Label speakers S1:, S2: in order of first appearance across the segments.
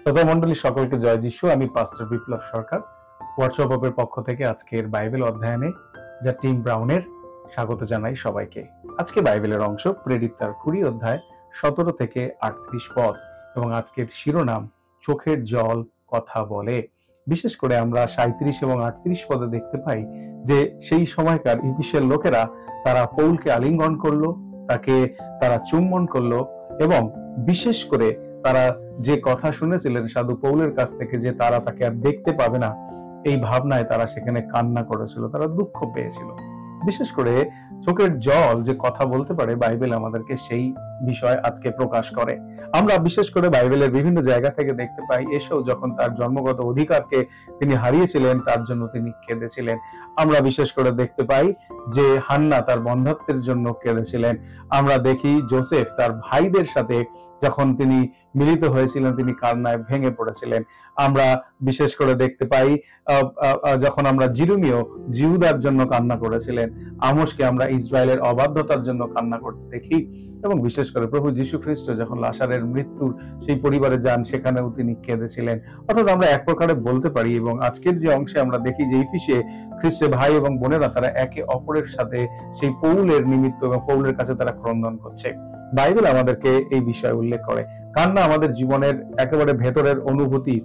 S1: শ্রোতা মণ্ডলী সকলকে জয় যিশু। আমি পাস্টর বিপ্লব সরকার, হোয়াটসঅ্যাপের পক্ষ থেকে আজকের বাইবেল অধ্যয়নে যা টিম ব্রাউনের স্বাগত জানাই সবাইকে। আজকে বাইবেলের অংশ প্রেরিত তার 20 অধ্যায় 17 থেকে 38 পদ এবং আজকের শিরোনাম চোখের জল কথা বলে। বিশেষ করে আমরা 37 এবং 38 পদে দেখতে পাই যে সেই সময়কার ইফিসের লোকেরা তারা পৌলকে আলিঙ্গন করলো, তাকে তারা চুম্বন করলো এবং বিশেষ করে তারা যে কথা শুনেছিলেন সাধু পৌলের কাছ থেকে যে তারা তাকে আর দেখতে পাবে না, এই ভাবনায় তারা সেখানে কান্না করেছিল, তারা দুঃখ পেয়েছিল। বিশেষ করে চোখের জল যে কথা বলতে পারে, বাইবেল আমাদেরকে সেই বিষয় আজকে প্রকাশ করে। আমরা বিশেষ করে বাইবেলের বিভিন্ন জায়গা থেকে দেখতে পাই এসেও যখন তার জন্মগত অধিকারকে তিনি হারিয়েছিলেন তার জন্য তিনি কেঁদেছিলেন। আমরা বিশেষ করে দেখতে পাই যে হান্না তার বন্ধ্যাত্বের জন্য কেঁদেছিলেন। আমরা দেখি যোসেফ তার ভাইদের সাথে যখন তিনি মিলিত হয়েছিলেন তিনি কান্নায় ভেঙে পড়েছিলেন। আমরা বিশেষ করে দেখতে পাই যখন আমরা জিরুমিও জিহুদার জন্য কান্না করেছিলেন, আমোসকে আমরা ইসরায়েলের অবাধ্যতার জন্য কান্না করতে দেখি এবং বিশেষ করে প্রভু যীশু খ্রিস্ট যখন লাসারের মৃত্যুর সেই পরিবারে যান সেখানেও তিনি কেঁদেছিলেন। অর্থাৎ আমরা এক প্রকারে বলতে পারি এবং আজকের যে অংশে আমরা দেখি যে ইফিসে খ্রিস্টের ভাই এবং বোনেরা তারা একে অপরের সাথে সেই পৌলের নিমিত্ত এবং পৌলের কাছে তারা ক্রন্দন করছে। বাইবেল আমাদেরকে এই বিষয় উল্লেখ করে। কান্না আমাদের জীবনের একেবারে ভেতরের অনুভূতি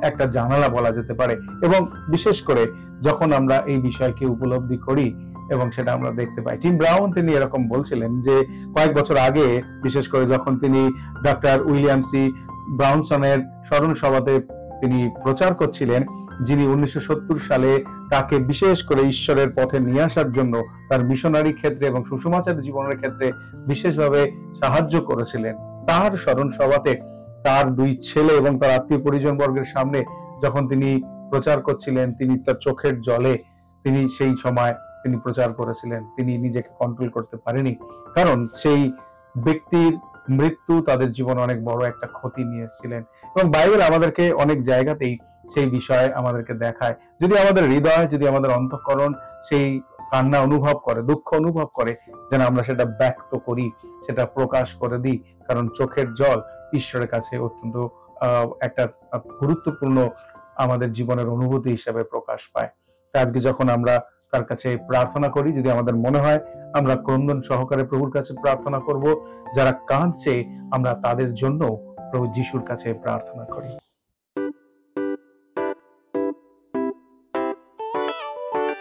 S1: একটা জানালা বলা যেতে পারে এবং বিশেষ করে যখন আমরা এই বিষয়কে উপলব্ধি করি এবং সেটা আমরা দেখতে পাই। টিম ব্রাউন তিনি এরকম বলছিলেন যে কয়েক বছর আগে বিশেষ করে যখন তিনি ডক্টর উইলিয়াম সি ব্রাউনসনের স্মরণ সভাতে তিনি প্রচার করছিলেন, যিনি 1970 সালে তাকে বিশেষ করে ঈশ্বরের পথে নিয়ে আসার জন্য তার মিশনারি ক্ষেত্রে এবং সুসমাচার জীবনের ক্ষেত্রে বিশেষভাবে সাহায্য করেছিলেন, তার স্মরণ সভাতে তার 2 ছেলে এবং তার আত্মীয় পরিজন বর্গের সামনে যখন তিনি প্রচার করছিলেন, তিনি তার চোখের জলে তিনি সেই সময় তিনি প্রচার করেছিলেন। তিনি নিজেকে কন্ট্রোল করতে পারেনি, কারণ সেই ব্যক্তির মৃত্যু তাদের জীবনে অনেক বড় একটা ক্ষতি নিয়ে এসেছিলেন। এবং বাইবেল আমাদেরকে অনেক জায়গাতেই সেই বিষয়ে আমাদেরকে দেখায়। যদি আমাদের হৃদয়, যদি আমাদের অন্তঃকরণ সেই কান্না অনুভব করে, দুঃখ অনুভব করে, যেন আমরা সেটা ব্যক্ত করি, সেটা প্রকাশ করে দিই, কারণ চোখের জল ঈশ্বরের কাছে অত্যন্ত একটা গুরুত্বপূর্ণ আমাদের জীবনের অনুভূতি হিসেবে প্রকাশ পায়। তাই আজকে যখন আমরা তার কাছে প্রার্থনা করি, যদি আমাদের মনে হয় আমরা ক্রন্দন সহকারে প্রভুর কাছে প্রার্থনা করব, যারা কাঁদছে আমরা তাদের জন্য প্রভু যিশুর কাছে প্রার্থনা করি।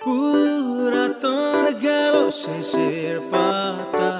S2: পুরাতন গেল শেষের পাতা,